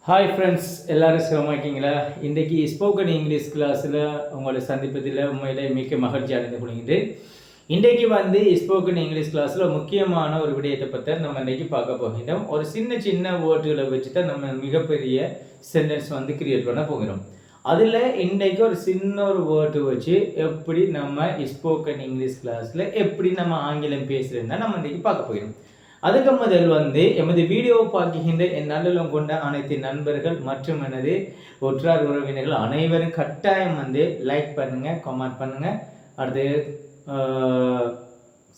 Hi friends, எல்லோரும் சுகமாக்கிங்களா? இன்றைக்கி spoken English கிளாஸில் உங்களை சந்திப்பதில் உண்மையிலே மிக்க மகிழ்ச்சி அடைந்து கொள்கின்றேன். இன்றைக்கி ஸ்போக்கன் இங்கிலீஷ் கிளாஸில் முக்கியமான ஒரு விடயத்தை பற்றி நம்ம இன்றைக்கி பார்க்க போகின்றோம். ஒரு சின்ன வேர்டுகளை வச்சு தான் நம்ம மிகப்பெரிய சென்டென்ஸ் கிரியேட் பண்ண போகிறோம். அதில் இன்றைக்கி ஒரு சின்ன ஒரு வேர்டு வச்சு எப்படி நம்ம ஸ்போக்கன் இங்கிலீஷ் கிளாஸில் எப்படி நம்ம ஆங்கிலம் பேசுகிறோன்னா நம்ம இன்றைக்கி பார்க்க போகிறோம். அதுக்கு முதல் எமது வீடியோவை பார்க்கின்ற என் நல்லுள்ளம் கொண்ட அனைத்து நண்பர்கள் மற்றும் எனது ஒற்றார் உறவினர்கள் அனைவரும் கட்டாயம் லைக் பண்ணுங்கள், கமெண்ட் பண்ணுங்கள், அடுத்து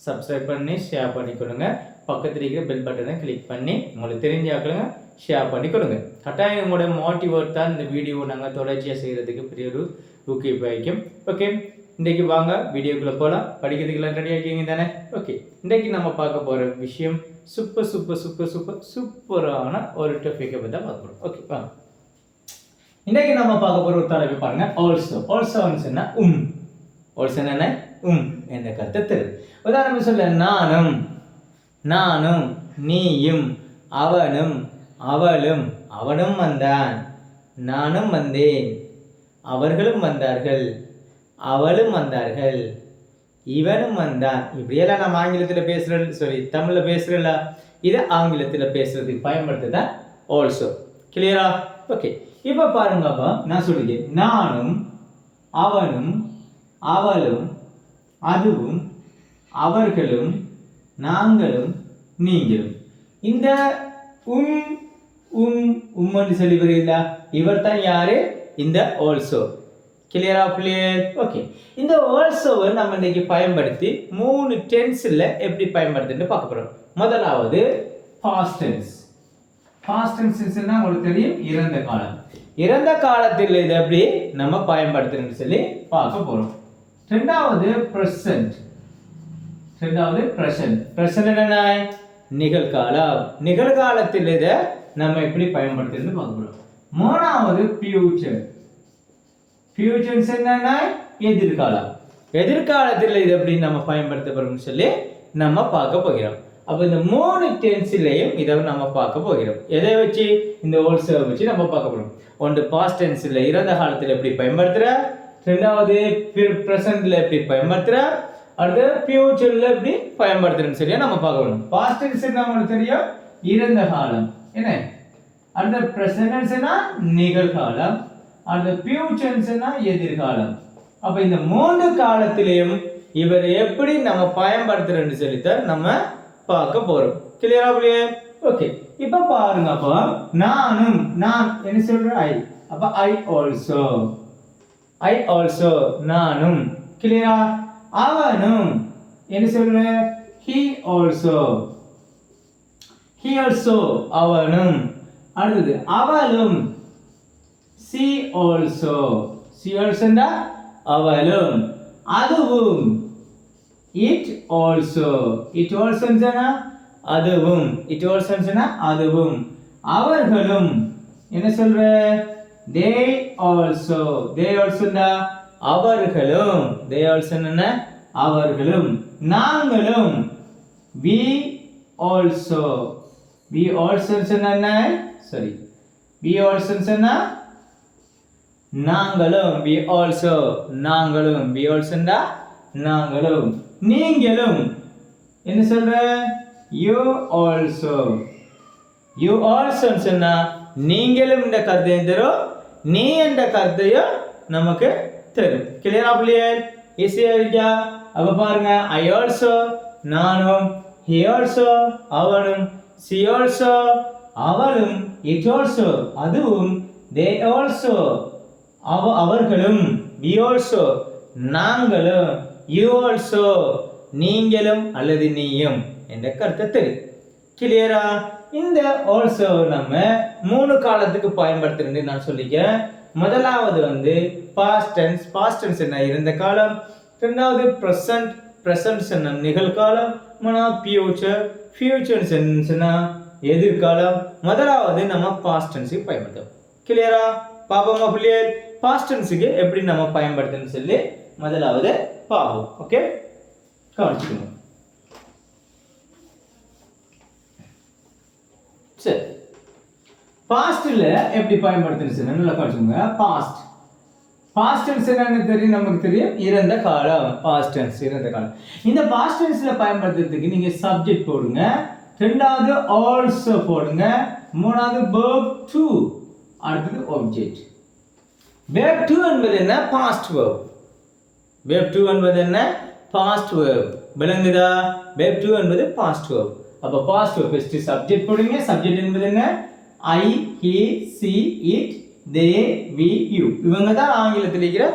சப்ஸ்கிரைப் பண்ணி ஷேர் பண்ணிக்கொடுங்க. பக்கத்தில் இருக்கிற பெல் பட்டனை கிளிக் பண்ணி உங்களுக்கு தெரிஞ்சாக்களுங்க ஷேர் பண்ணி கொடுங்க. கட்டாயம் உங்களோட மோட்டிவேட் தான் இந்த வீடியோ நாங்கள் தொடர்ச்சியாக செய்கிறதுக்கு பெரிய ஒரு ஊக்குவிப்பாய்க்கும். ஓகே, இன்றைக்கி வாங்க வீடியோக்குள்ளே போகலாம். படிக்கிறதுக்கெல்லாம் ரெடி ஆகிக்கிங்க தானே? ஓகே, இன்றைக்கி நம்ம பார்க்க போகிற விஷயம் சூப்பரான ஒரு டாபிக்கை பற்றி தான் பார்க்கணும். ஓகே வாங்க. இன்றைக்கி நம்ம பார்க்க போகிற ஒரு தலைப்பு பாருங்கள், ஆல்சோன்னு சொன்னால் ஆல்சோ என்ன என்ற கருத்தை தருது. உதாரணம் சொல்ல, நானும் நீயும் அவனும் அவளும், அவனும் வந்தான், நானும் வந்தேன், அவர்களும் வந்தார்கள், அவளும் வந்தார்கள், இவனும் வந்தான். இப்படியெல்லாம் நம்ம ஆங்கிலத்தில் பேசுகிறேன்னு சொல்லி தமிழில் பேசுகிறல, இதை ஆங்கிலத்தில் பேசுறதுக்கு பயன்படுத்துதான் ஆல்சோ. கிளியரா? ஓகே, இப்போ பாருங்க. அப்போ நான் சொல்லிக்கிறேன், நானும் அவனும் அவளும் அதுவும் அவர்களும் நாங்களும் நீங்களும். இந்த உம்ன்னு சொல்லி வருகிறா, இவர் தான் யாரு? இந்த ஆல்சோ. கிளியரா பிள்ளையர்? ஓகே, இந்த ஆல்சோவை நம்ம இன்னைக்கு பயன்படுத்தி 3 டென்ஸில் எப்படி பயன்படுத்துன்னு பார்க்க போகிறோம். முதலாவது பாஸ்ட் டென்ஸ். பாஸ்ட் டென்ஸ்னா உங்களுக்கு தெரியும், இறந்த காலம். இறந்த காலத்தில் இதை எப்படி நம்ம பயன்படுத்துறோம்னு சொல்லி பார்க்க போகிறோம். ரெண்டாவது ப்ரெசன்ட். ப்ரெசன்ட் என்ன? நிகழ்காலம். நிகழ்காலத்தில் இதை நம்ம எப்படி பயன்படுத்துறதுன்னு பார்க்க போகிறோம். மூணாவது ஃபியூச்சர். ஃபியூச்சர்ஸ் என்னன்னா எதிர்காலம். எதிர்காலத்தில் இது எப்படி நம்ம பயன்படுத்த போறோம்னு சொல்லி நம்ம பார்க்க போகிறோம். அப்போ இந்த 3 டென்ஸ்லையும் இதை நம்ம பார்க்க போகிறோம். எதை வச்சு? இந்த ஆல்சோ வச்சு நம்ம பார்க்க போகிறோம். ஒன்று பாஸ்ட் டென்ஸில் இறந்த காலத்தில் எப்படி பயன்படுத்துற, ரெண்டாவது ப்ரெசன்ட்ல எப்படி பயன்படுத்துற, அடுத்து ஃபியூச்சர்ல எப்படி பயன்படுத்துறன்னு சொல்லி நம்ம பார்க்க போகிறோம். பாஸ்ட் டென்ஸ் நம்மளுக்கு தெரியும், இறந்த காலம் என்ன. அடுத்த ப்ரெசன்ட்னா நிகழ்காலம், அந்த ஃபியூச்சர்ஸ்னா எதிர்காலம். அப்ப இந்த 3 காலத்திலையும் இவர் எப்படி நம்ம பயன்படுத்துறேன்னு சொல்லித்தான் நம்ம பார்க்க போறோம். கிளியரா புள்ளியே? ஓகே, இப்ப பாருங்க. அப்போ நான் என்ன சொல்றேன்? ஐ. அப்ப ஐ ஆல்சோ நானும். கிளியரா? அவனும் என்ன சொல்றேன்? he also அவனும். அடுத்தது அவளும் she also அவளும். அதுவும் it also அதுவும். அதுவும். அவர்களும் என்ன சொல்ற? they also அவர்களும். அவர்களும். நாங்களும் we also நாங்களும். நாங்களும். நீங்களும் என்ன சொல்ற? you also சொன்னா நீங்களும் இந்த கருத்தையும் தரும், நீ என்ற கருத்தையும் நமக்கு தரும். கிளியரா பிள்ளையர்? ஈஸியா இருக்கா? அப்ப பாருங்க, ஐ ஆல்சோ நானும், he also அவனும், she also அவளும், it also அதுவும், they also அவர்களும், we also நாங்களும், you also நீங்களும் அல்லது நீயும் என்ற கருத்தை தெரியும். கிளியரா? இந்த ஆல்சோ நம்ம 3 காலத்துக்கு பயன்படுத்துறது நான் சொல்லிக்கிறேன். முதலாவது பாஸ்ட் டென்ஸ் என்ன? இறந்த காலம். ரெண்டாவது ப்ரெசன்ட் என்ன? நிகழ்காலம். மூணாவது ஃபியூச்சர் என்ன? எதிர்காலம். முதலாவது நம்ம பாஸ்ட் டென்ஸுக்கு பயன்படுத்தும். கிளியரா? பாப்போமா பிள்ளையர்? பாஸ்ட் டென்ஸுக்கு எப்படி நம்ம பயன்படுத்துன்னு சொல்லி முதலாவது பாப்போம். ஓகே, கவனிச்சுக்கோங்க. சரி, பாஸ்ட்ல எப்படி பயன்படுத்துன்னு நல்லா படிச்சுங்க. பாஸ்ட் டென்ஸ் என்னன்னு தெரியும், நமக்கு தெரியும் இறந்த காலம். பாஸ்ட் டென்ஸ் இறந்த காலம். இந்த பாஸ்ட் டென்ஸ்ல பயன்படுத்துறதுக்கு நீங்க சப்ஜெக்ட் போடுங்க, ரெண்டாவது ஆல்சோ போடுங்க, மூணாவது verb to, அடுத்தது ஆப்ஜெக்ட். verb to என்பது என்ன? Past verb. verb to என்பது என்ன? Past verb. விளங்குதா? verb to என்பது பாஸ்ட் verb. அப்ப பாஸ்ட் verb ஃபர்ஸ்ட் சப்ஜெக்ட் போடுங்க. சப்ஜெக்ட் என்பது என்ன? I, he, she, it, they, we, you. இவங்க தான் ஆங்கிலத்தில் இருக்கிற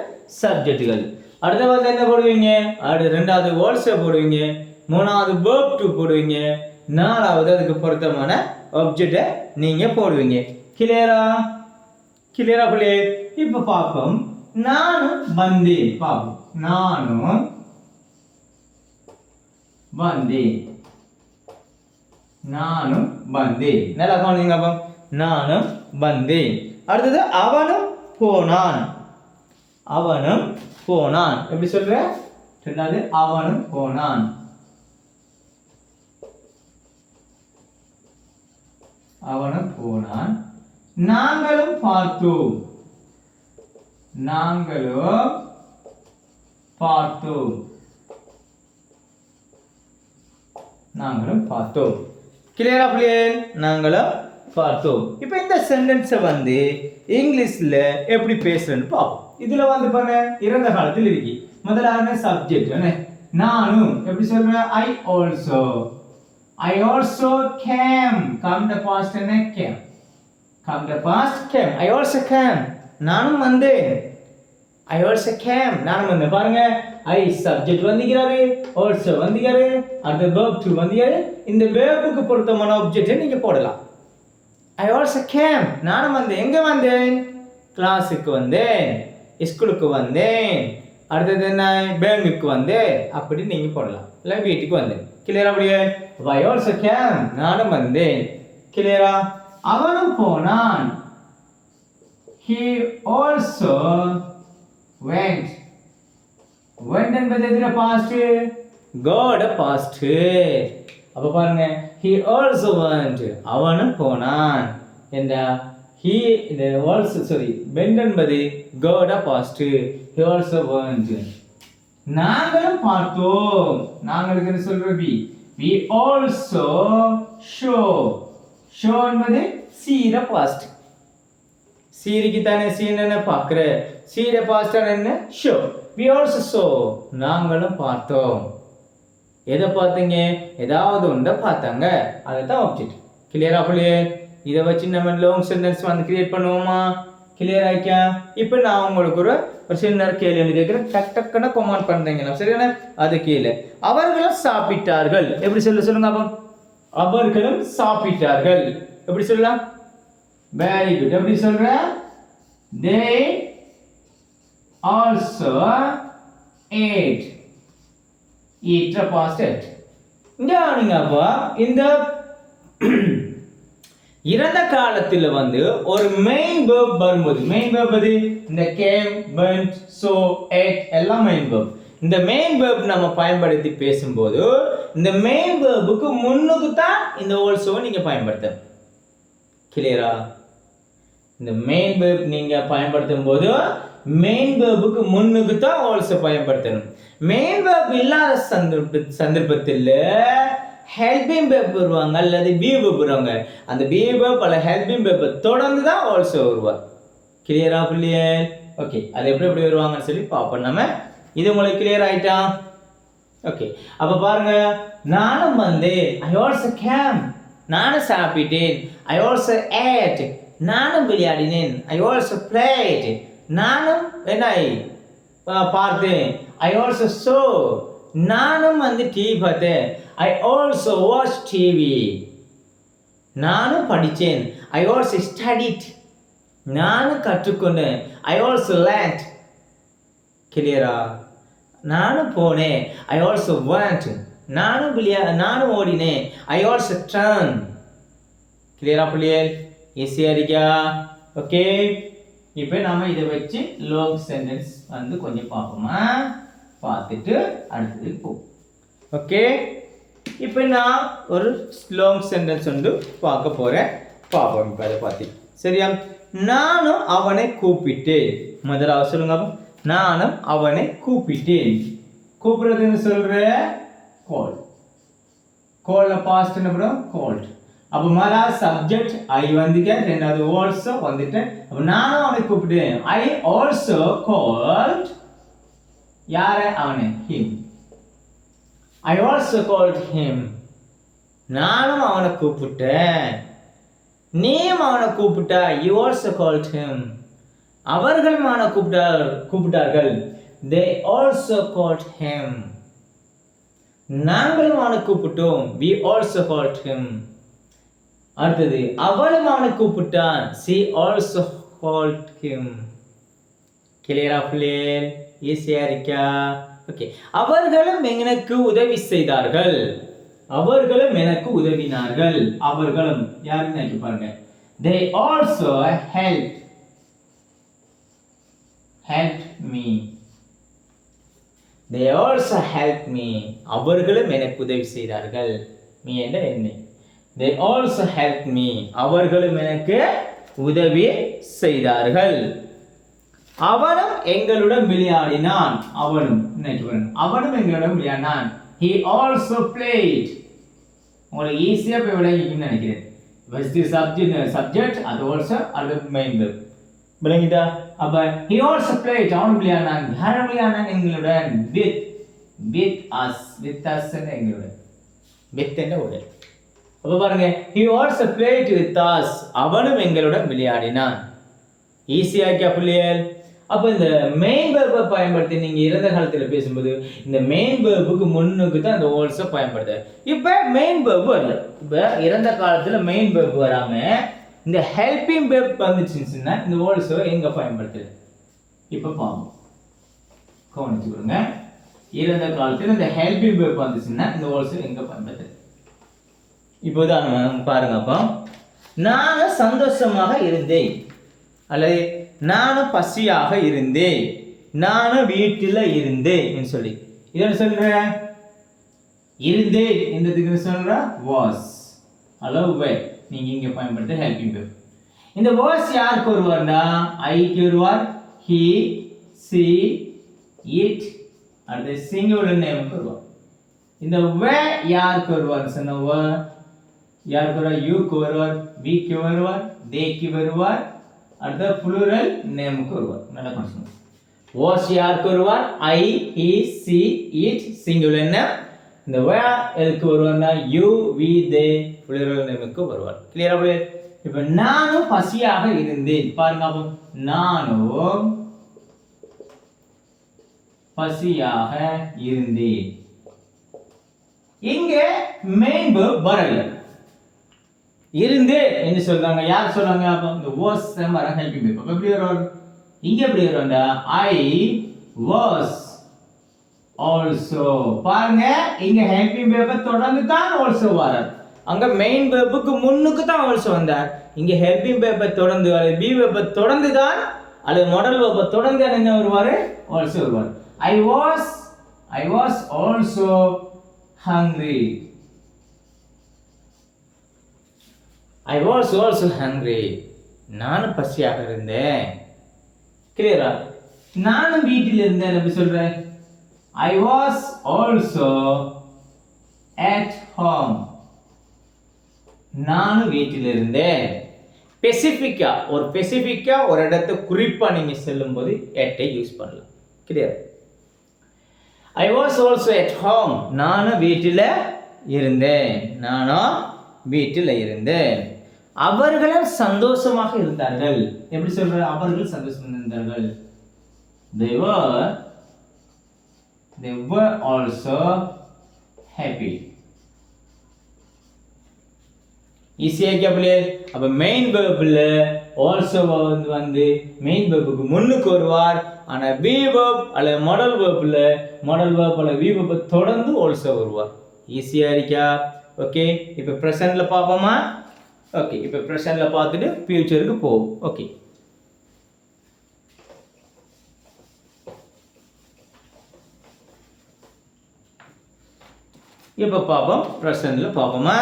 சப்ஜெக்ட்கள். அடுத்தது என்ன போடுவீங்க? ரெண்டாவது also போடுவீங்க, மூணாவது verb to போடுவீங்க, நாலாவது அதுக்கு பொருத்தமான ஆப்ஜெக்டை நீங்க போடுவீங்க. கிளியரா பிள்ளை? இப்ப பாப்போம். நானும் வந்தேன். பாப்போம். நானும் வந்தேன். நல்லா கவனிங்க. அப்போ நானும் வந்தேன். அடுத்தது அவனும் போனான். எப்படி சொல்ற? ரெண்டாவது அவனும் போனான். நாங்களும் பார்த்தோம். கிளியரா பிள்ளைகள்? நாங்களும் பார்த்தோம். இப்போ இந்த சென்டென்ஸை வந்து இங்கிலீஷ்ல எப்படி பேசுறேன்னு பார்ப்போம். இதுல வந்து பாருங்க இறந்த காலத்தில் இருக்கு. முதலான சப்ஜெக்ட் நானும் எப்படி சொல்றேன்? I also came. Come the past and came. I also came. நானும் வந்தேன். I also came. நானும் வந்தேன். பாருங்க I சப்ஜெக்ட் வந்திருக்காரு, also வந்திருக்காரு, அடுத்த verb to வந்திருக்காரு. இந்த verb-க்கு பொருத்தமான ஆப்ஜெக்டை நீங்க போடலாம். I also came. நானும் வந்தேன். எங்க வந்தேன்? கிளாஸுக்கு வந்தேன், ஸ்கூலுக்கு வந்தேன், அடுத்தது என்ன? பேங்குக்கு வந்தேன். அப்படி நீங்க போடலாம். இல்லை வீட்டுக்கு வந்தேன். கிளியரா? அப்படியே I also came. நானும் வந்தேன். கிளியரா? அவனும் போனான். He also went. என்பது எதுல பாஸ்ட்? God past. அப்ப பாருங்க he also went. அவனும் போனான். he the also went என்பது God past. he also went. நாங்களும் பார்த்தோம். நாங்களுக்கு என்ன சொல்றது? we also show என்பது see the past. சீரிக்கு தானே சீன் என்ன பார்க்குற? சீர பாஸ்ட் என்ன? ஷோ. we also saw. நாங்களும் பார்த்தோம். எதை பார்த்தீங்க? ஏதாவது ஒன்றை பார்த்தாங்க. அதுதான் ஆப்ஜெக்ட். கிளியரா பிள்ளையே? இதை வச்சு நம்ம லாங் சென்டென்ஸ் வந்து கிரியேட் பண்ணுவோமா? கிளியர் ஆயிக்கா? இப்போ நான் உங்களுக்கு ஒரு சின்ன கேள்வி கேட்குறேன். டக்குன்னு கமெண்ட் பண்றீங்களா? சரியான? அது கீழே அவர்களும் சாப்பிட்டார்கள். எப்படி சொல்லுங்க அப்போ? அவர்களும் சாப்பிட்டார்கள். எப்படி சொல்லலாம்? Very good. எப்படி சொல்ற? they also ate. eat the past tense. இங்க நீங்க அப்ப இந்த இறந்த காலத்துல வந்து ஒரு மெயின் verb வரும்போது, மெயின் verb எது? இந்த came, went, saw, ate எல்லாம் மெயின் verb. இந்த மெயின் verb நம்ம பயன்படுத்தி பேசும்போது இந்த மெயின் verb-க்கு முன்னுக்கு தான் இந்த also நீங்க பயன்படுத்தணும். கிளியரா? இந்த மெயின் verb நீங்க பயன்படுத்தும் போது மெயின் verb-க்கு முன்னுக்கு தான் also பயன்படுத்தணும். மெயின் verb இல்லாத சந்தர்ப்பத்தில் helping verb வருவாங்க அல்லது be verb வருவாங்க. அந்த be verb அல்ல helping verb தொடர்ந்து தான் also வருவாங்க. கிளியரா புள்ளியே? ஓகே, அது எப்படி வருவாங்கன்னு சொல்லி பாப்போம் நம்ம. இது உங்களுக்கு கிளியர் ஆயிட்டா? ஓகே, அப்ப பாருங்க. நானும் வந்தேன். I also came. நானும் சாப்பிட்டேன். I also ate. நானும் விளையாடினேன். I also played. நானும் என்ன பார்த்தேன். I also saw. நானும் வந்து டிவி பார்த்தேன். I also watched TV. நானும் படித்தேன். I also studied. நானும் கற்றுக்கொண்டேன். I also learned. கிளியரா? நானும் போனேன். I also went. நானும் ஓடினேன். I also turned. கிளியரா புள்ளியே? ஈஸியா இருக்கா? ஓகே, இப்போ நாம இதை வச்சு லாங் சென்டென்ஸ் வந்து கொஞ்சம் பார்ப்போமா? பார்த்துட்டு அடுத்தது போ. ஓகே, இப்போ நான் ஒரு லாங் சென்டென்ஸ் வந்து பார்க்க போறேன். பாப்போம் இப்போ அதை பற்றி. சரியா? நானும் அவனை கூப்பிட்டேன். முதலாவது சொல்லுங்க. நானும் அவனை கூப்பிட்டேன். கூப்பிடுறதுன்னு சொல்ற கால். கால்ல பாஸ்ட் என்ன பண்ணும்? கால்ட். அப்போ முதலா சப்ஜெக்ட் ஐ வந்துக்க, ரெண்டாவது ஆல்சோ வந்துட்டு, அப்போ நானும் அவனை கூப்பிட்டேன். ஐ ஆல்சோ கால்ட் யார? அவனை. Him. I also called him. நானும் அவனை கூப்பிட்டேன். நீயும் அவனை கூப்பிட்டா. You also called him. அவர்களும் அவனை கூப்பிட்டார்கள். they also called him. நாங்களும் அவனை கூப்பிட்டோம். we also called him. அடுத்தது அவளும் அவனை கூப்பிட்டான். she also called him. கிளியரா பிள்ளைகள்? ஈஸியா இருக்கா? ஓகே. அவர்களும் எனக்கு உதவி செய்தார்கள். அவர்களும் எனக்கு உதவினார்கள். அவர்களும் யாருன்னு நினைக்க பாருங்க. they also helped me. they also helped me. அவர்களும் எனக்கு உதவி செய்தார்கள். me என்ற என்னை. they also helped me. அவர்களும் எனக்கு உதவி செய்தார்கள். அவனும் எங்களுடன் விளையாடினான். அவனும் எங்களுடன் விளையாடினான். he also played. உங்களுக்கு ஈஸியா போய் விளங்கிக்கும்னு நினைக்கிறேன். first subject அது also அது main verb. விளங்கிட்டா? அப்ப he also played. அவன் விளையாடினான். யார் விளையாடினான்? எங்களுடன். with us எங்களுடன். with என்ற உடன். அப்ப பாருங்க, he also played with us. அவனும் எங்களுடன் விளையாடினான். ஈஸியா இருக்கா பிள்ளைகள்? அப்ப இந்த மெயின் வெர்பை பயன்படுத்தி நீங்க இறந்த காலத்துல பேசும்போது இந்த மெயின் வெர்புக்கு முன்னுக்கு தான் இந்த ஆல்சோ பயன்படுது. இப்ப மெயின் வெர்ப் வரல. இப்ப இறந்த காலத்துல மெயின் வெர்ப் வராம இந்த ஹெல்பிங் வெர்ப் வந்துச்சுன்னா இந்த ஆல்சோ எங்க பயன்படுத்துது? இப்ப பாப்போம். கவனிச்சுக்கோங்க. இறந்த காலத்துல இந்த ஹெல்பிங் வெர்ப் வந்துச்சுன்னா இந்த ஆல்சோ எங்க பயன்படுத்துது? இப்போதான் பாருங்க. அப்போ நான் சந்தோஷமாக இருந்தேன், அல்லது நானும் பசியாக இருந்தேன், நானும் வீட்டில் இருந்தேன் சொல்லி இதை சொல்ற இருந்தேன் என்றதுக்கு சொல்ற வாஸ் அல்லது வே. நீங்க இங்க பயன்படுத்த ஹெல்பிங் வெர்ப். இந்த வாஸ் யாருக்கு வருவார்னா ஐக்கு வருவார். ஹி, சி, இட் அடுத்து சிங்குலர் நேமுக்கு வருவார். இந்த வே யாருக்கு வருவார் சொன்ன யாருக்கு வருவார்? யூக்கு வருவார், விக்கு வருவார், தேக்கு வருவார், அடுத்த புளூரல் நேமுக்கு வருவார். நல்லா கான்செப்ட். வாஸ் யாருக்கு வருவார்? I, he, she, it singular name. இந்த வே எதுக்கு வருவார்னா you, we, they plural name வருவார். கிளியரா புள்ளே? இப்போ நானும் பசியாக இருந்தேன். பாருங்க, அப்போ நானும் பசியாக இருந்தேன். இங்க மெயின் வெர்ப் வரல. இருந்து என்ன சொல்றாங்க? யார் சொல்றாங்க? அப்ப இந்த வாஸ் வர ஹெல்பிங் வெர்ப். அப்ப எப்படி வரும்? இங்க எப்படி வரும்டா? I was also. பாருங்க, இங்க ஹெல்பிங் வெர்ப் தொடர்ந்து தான் ஆல்சோ வரார். அங்க மெயின் வெர்புக்கு முன்னுக்கு தான் ஆல்சோ வந்தார். இங்க ஹெல்பிங் வெர்ப் தொடர்ந்து அல்லது பி வெர்ப் தொடர்ந்து தான் அல்லது மாடல் வெர்ப் தொடர்ந்து என்ன வருவாரு? ஆல்சோ வருவார். I was also hungry. I was also hungry. நானும் பசியாக இருந்தேன். கிளியரா? நானும் வீட்டில் இருந்தேன் எப்படி சொல்றேன்? I was also at home. நானும் வீட்டில் இருந்தேன். ஸ்பெசிஃபிக்கா ஒரு இடத்தை குறிப்பா நீங்க சொல்லும்போது at யூஸ் பண்ணலாம். Clear? I was also at home. நானும் வீட்டில் இருந்தேன். அவர்களும் சந்தோஷமாக இருந்தார்கள். எப்படி சொல்ற? அவர்கள் சந்தோஷமாக இருந்தார்கள். They were also happy. ஈஸியா கேப்ல. அப்ப மெயின் வெர்ப்ல ஆல்சோ வந்து மெயின் வெர்புக்கு முன்னுக்கு வருவார். ஆனா பி வெர்ப் அல்ல மாடல் வெர்ப்ல அல்ல வி வெர்ப் தொடர்ந்து ஆல்சோ வருவார். ஈஸியா இருக்கா? ஓகே. இப்போ பிரசன்ட்ல பாப்போமா? ஓகே. இப்போ பிரசன்ட்ல பார்த்துட்டு ஃபியூச்சருக்கு போவோம். ஓகே. இப்போ பாப்போம். பிரசன்ட்ல பாப்போமா?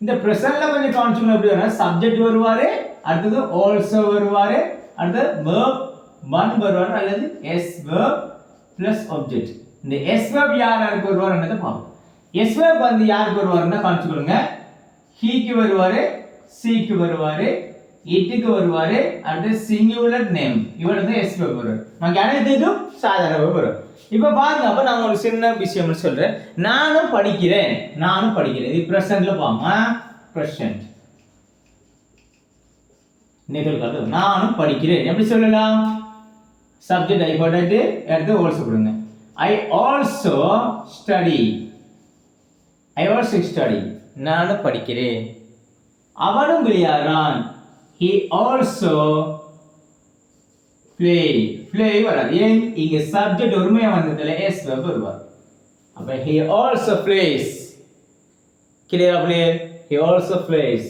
இந்த பிரசன்ட்ல கொஞ்சம் கவனிச்சுக்கணும். எப்படி வரும்? சப்ஜெக்ட் வருவாரு, அடுத்தது ஆல்சோ வருவாரு, அடுத்தது verb one வருவாரு, அல்லது s verb plus object. இந்த s verb யாருக்கு வருவாருன்றத பாப்போம். s verb வந்து யாருக்கு வருவாருன்னா கவனிச்சுக்கோங்க. he க்கு வருவாரு, she க்கு வருவாரு, it க்கு வருவாரு, அடுத்து சிங்குலர் நேம் இவர் வந்து s verb வருவாரு. நமக்கு அனைத்துக்கும் சாதாரண verb வரும். இப்போ பாருங்க, அப்ப நான் உங்களுக்கு சின்ன விஷயம் சொல்றேன். நானும் படிக்கிறேன், நானும் படிக்கிறேன். இது பிரசன்ட்ல பாமா, பிரசன்ட் நிகழ்கால. நானும் படிக்கிறேன் எப்படி சொல்லலாம்? சப்ஜெக்ட் ஐ போட்டுட்டு அடுத்து ஆல்சோ கொடுங்க. I also study, I also study, நானும் படிக்கிறேன். அவனும் விளையாடுறான், he also play, play வராது. ஏன்? இங்க சப்ஜெக்ட் ஒருமையா வந்ததுல s verb வருவார். அப்ப he also plays. கிளியரா பிள்ளையே? he also plays.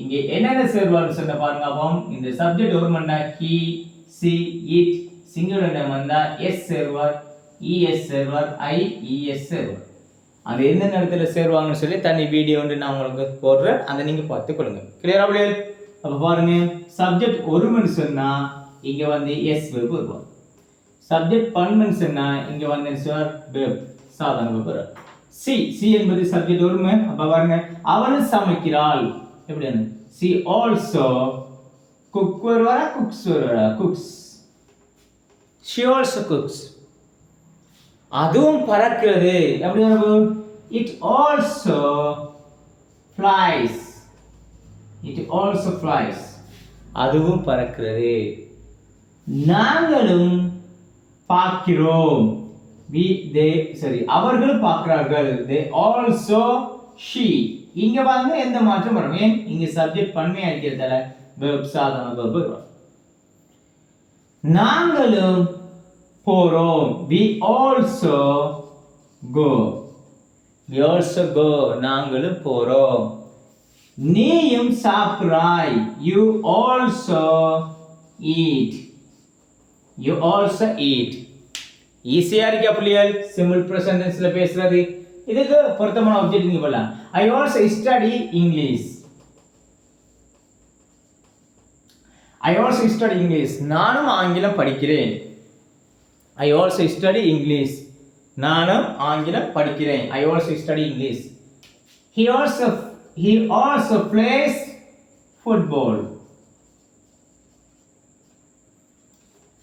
இங்க என்னென்ன சேர்வான்னு சொன்ன பாருங்க. அப்போ இந்த சப்ஜெக்ட் ஒருமண்டா he, she, it, singular name வந்தா s சேர்வார், es சேர்வார், I, es சேர்வார். அது எந்த நேரத்துல சேர்வாங்கன்னு சொல்லி தனி வீடியோ வந்து நான் உங்களுக்கு போடுறேன், அதை நீங்க பார்த்து கொள்ளுங்க. கிளியரா பிள்ளையே? அப்ப பாருங்க, சப்ஜெக்ட் ஒருமன் சொன்னா இங்க வந்து s verb வருவார். சப்ஜெக்ட் பன்மன் சொன்னா இங்க வந்து verb சாதாரண verb வரும். சி என்பது சப்ஜெக்ட் ஒருமை. அப்ப பாருங்க, அவள் சமைக்கிறாள் எப்படின்னு? she also cook வருவாரா, cooks வருவாரா? cooks. she also cooks. அதுவும் பறக்கிறது எப்படி வரும்? it also flies, it also flies. அதுவும் பறக்கிறது. நாங்களும் பார்க்கிறோம், அவர்களும் பார்க்கிறார்கள், they also she. இங்க வந்து எந்த மாற்றம் வரும்? ஏன்? இங்க சப்ஜெக்ட் பன்மையா இருக்கிறதால verb சாதாரண verb வரும். நாங்களும் போறோம், we also go, we also go, நாங்களும் போறோம். நீயும் சாப்பிடுறாய், you also eat, you also eat. ஈஸியா இருக்கு அப்படியே சிம்பிள் பிரசன்ட் டென்ஸ்ல பேசுறது. இதுக்கு பொருத்தமான ஆப்ஜெக்ட் நீங்க போடலாம். I also study English, I also study English. நானும் ஆங்கிலம் படிக்கிறேன், I also study English. நானும் ஆங்கிலம் படிக்கிறேன், I also study English. He also plays football,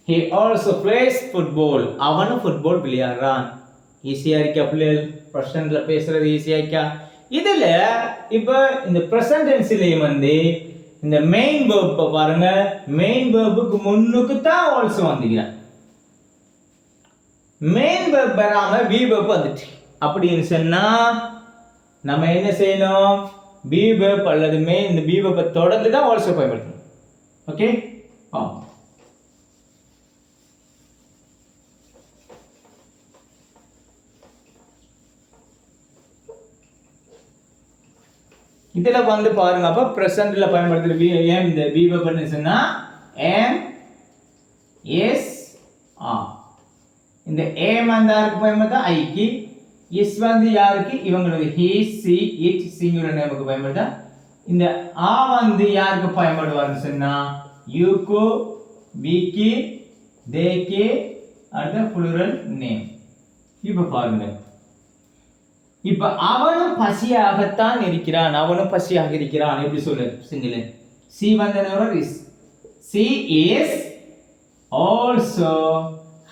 he also plays football. அவனும் ஃபுட்பால் விளையாடுறான். ஈஸியா இருக்கா பிள்ளைகள்? பிரசன்ட்ல பேசுறது ஈஸியா இருக்கா? இதுல இப்போ இந்த பிரசன்ட் டென்ஸ்லயும் வந்து இந்த மெயின் verb பாருங்க, மெயின் verb-க்கு முன்னுக்கு தான் ஆல்சோ வந்துக்கிறான். மெயின் verb வராம be verb வந்துச்சு அப்படின்னு சொன்னா நம்ம என்ன செய்யணும்? be verb அல்லது மெயின் இந்த be verb தொடர்ந்து தான் ஆல்சோ பயன்படுத்தணும். ஓகே? இதுல வந்து பாருங்க, அப்ப பிரசன்ட்ல பயன்படுத்துற ஏன் இந்த be verb ன்னு சொன்னா am, is, are. இந்த am வந்து யாருக்கு பயன்படுத்தா? I க்கு. is வந்து யாருக்கு? இவங்களுக்கு he, she, it சிங்குலர் நேமுக்கு பயன்படுத்தா. இந்த are வந்து யாருக்கு பயன்படுவார்னு சொன்னா you க்கு, we க்கு, they க்கு, அடுத்து plural name. இப்ப பாருங்க, இப்ப அவனும் பசியாகத்தான் இருக்கிறான், அவனும் பசியாக இருக்கிறான் எப்படி சொல்லு? சிங்கிள். she வந்து என்ன? is. she is also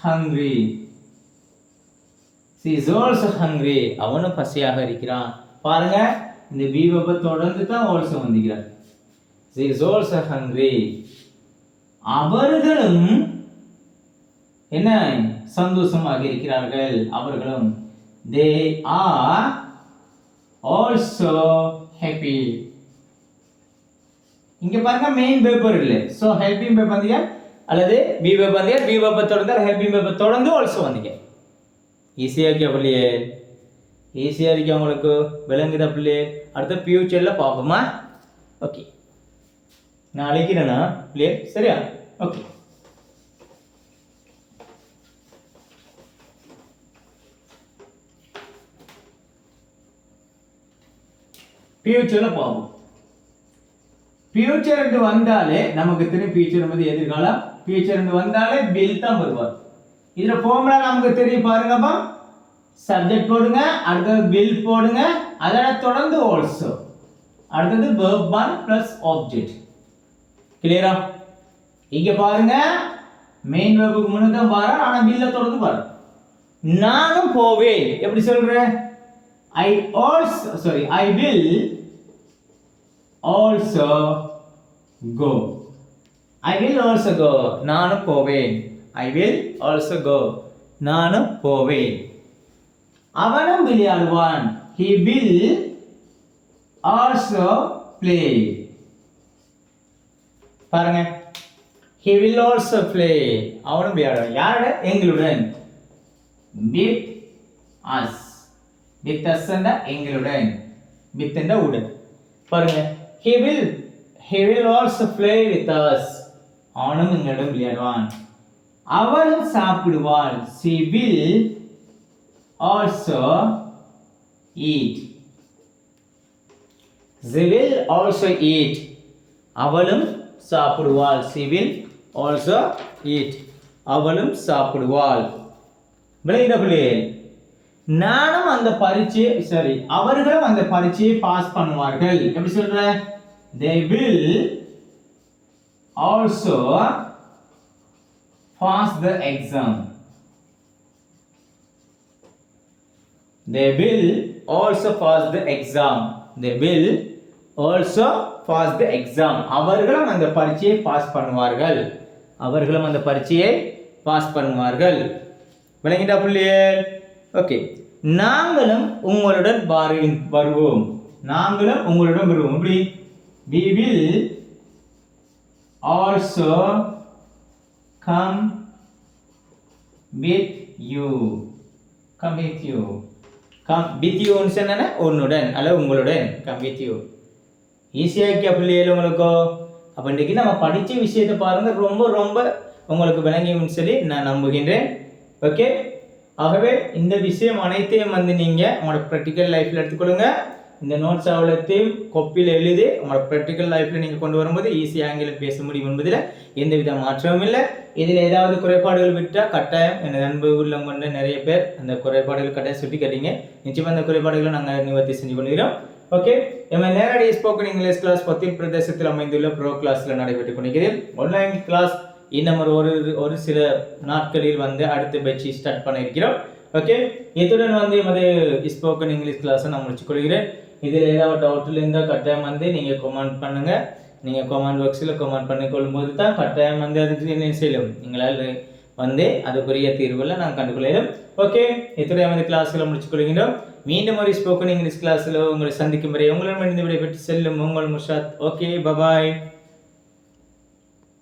hungry, she is also hungry. அவனும் பசியாக இருக்கிறான். பாருங்க, இந்த be verb தொடர்ந்து தான் also வந்துக்கிறார். she is also hungry. அவர்களும் என்ன? சந்தோஷமாக இருக்கிறார்கள், அவர்களும். they are also happy. இங்க பாருங்க, மெயின் verb இல்ல. சோ helping verb வந்தியா அல்லது be verb வந்தியா? be verb தொடர்ந்து helping verb தொடர்ந்து also வந்தியா. ஈஸியா இருக்கா பிள்ளையே? ஈஸியா இருக்கா உங்களுக்கு? விளங்குதா பிள்ளையே? அடுத்து ஃபியூச்சர்ல பாப்போமா? ஓகே, நான் அழைக்கிறேனா பிள்ளையே? சரியா? ஓகே. ஃபியூச்சர்ல போவோம். ஃபியூச்சர் வந்தாலே நமக்கு தெரியும் ஃபியூச்சர் என்பது எதிர்காலம். ஃபியூச்சர் வந்தாலே வில் தான் வருவார். இதுல ஃபார்முலா நமக்கு தெரியும் பாருங்கப்பா. சப்ஜெக்ட் போடுங்க, அடுத்தது வில் போடுங்க, அதனை தொடர்ந்து ஆல்சோ, அடுத்தது verb 1 plus object. கிளியரா? இங்க பாருங்க மெயின் வெர்புக்கு முன்னாடி தான் வர, ஆனா வில்ல தொடர்ந்து வர. நானும் போவேன் எப்படி சொல்றேன்? I will also go. I will also go. நானும் போவேன். I will also go. நானும் போவேன். அவனும் விளையாடுவான். He will also play. பாருங்க, he will also play. அவனும் விளையாடுவான். யாரோட? எங்களுடன். With us. With us என்ற எங்களுடன். With என்ற உடன். பாருங்க, he will also play with us. அவனும் எங்களுடன் விளையாடுவான். அவளும் சாப்பிடுவாள். She will also eat. She will also eat. அவளும் சாப்பிடுவாள். She will also eat. அவளும் சாப்பிடுவாள். விளையாடவில்லை. நானும் அந்த பரீட்சையை அவர்களும் அந்த பரீட்சையை பாஸ் பண்ணுவார்கள். எப்படி சொல்ற? They will also pass the exam. They will also pass the exam. They will also pass the exam. அவர்களும் அந்த பரீட்சையை பாஸ் பண்ணுவார்கள். அவர்களும் அந்த பரீட்சையை பாஸ் பண்ணுவார்கள். விளங்கிட்டா புள்ளியே? ஓகே. நாங்களும் உங்களுடன் வருவோம். நாங்களும் உங்களுடன் வருவோம். எப்படி? We will also come with you. Come with you. Come with you என்னன்னா உன்னுடன் அல்ல உங்களுடன். Come with you. ஈஸியா இருக்கா பிள்ளைகள் உங்களுக்கு? அப்ப இன்னைக்கு நம்ம படிச்ச விஷயத்தை பாருங்க, ரொம்ப ரொம்ப உங்களுக்கு விளங்கியும் சொல்லி நான் நம்புகின்றேன். ஓகே. ஆகவே இந்த விஷயம் அனைத்தையும் நீங்க உங்களோட ப்ராக்டிக்கல் லைஃப்ல எடுத்துக்கொள்ளுங்க. இந்த நோட்ஸ் அவ்வளோத்தையும் கொப்பியில் எழுதி உங்களோட ப்ராக்டிக்கல் லைஃப்ல நீங்க கொண்டு வரும்போது ஈஸியாக ஆங்கிலம் பேச முடியும் என்பதில் எந்தவித மாற்றமும் இல்லை. இதில் ஏதாவது குறைபாடுகள் விட்டால் கட்டாயம் எனது அன்பு உள்ளவங்க கொண்ட நிறைய பேர் அந்த குறைபாடுகள் கட்டாயம் சுட்டி காட்டிங்க. நிச்சயமாக அந்த குறைபாடுகளை நாங்கள் நிவர்த்தி செஞ்சு கொள்கிறோம். ஓகே. நம்ம நேரடி ஸ்போக்கன் இங்கிலீஷ் கிளாஸ் பத்தின் பிரதேசத்தில் அமைந்துள்ள ப்ரோ கிளாஸில் நடைபெற்றுக் கொண்டிருக்கிறேன். ஆன்லைன் கிளாஸ் இன்னும் ஒரு சில நாட்களில் அடுத்த பேட்ச் ஸ்டார்ட் பண்ண இருக்கிறோம். ஓகே. இத்துடன் எமது ஸ்போக்கன் இங்கிலீஷ் கிளாஸை நான் முடிச்சுக் கொள்கிறேன். இதில் ஏதாவது டவுட்டில் இருந்தால் கட்டாயம் நீங்கள் கமெண்ட் பண்ணுங்க. நீங்கள் கமெண்ட் பாக்ஸில் கமெண்ட் பண்ணி கொள்ளும்போது தான் கட்டாயம் அதுக்கு என்ன செய்யலாம், நீங்களால் அதுக்குரிய தீர்வுகளை நான் கண்டுகொள்ளும். ஓகே. இத்துடன் கிளாஸ்களை முடிச்சுக் கொள்கிறோம். மீண்டும் ஒரு ஸ்போக்கன் இங்கிலீஷ் கிளாஸில் உங்களை சந்திக்கும் வரை உங்களிடமிருந்து விடைபெற்று செல்லும் உங்கள் முர்ஷாத். Okay, bye bye.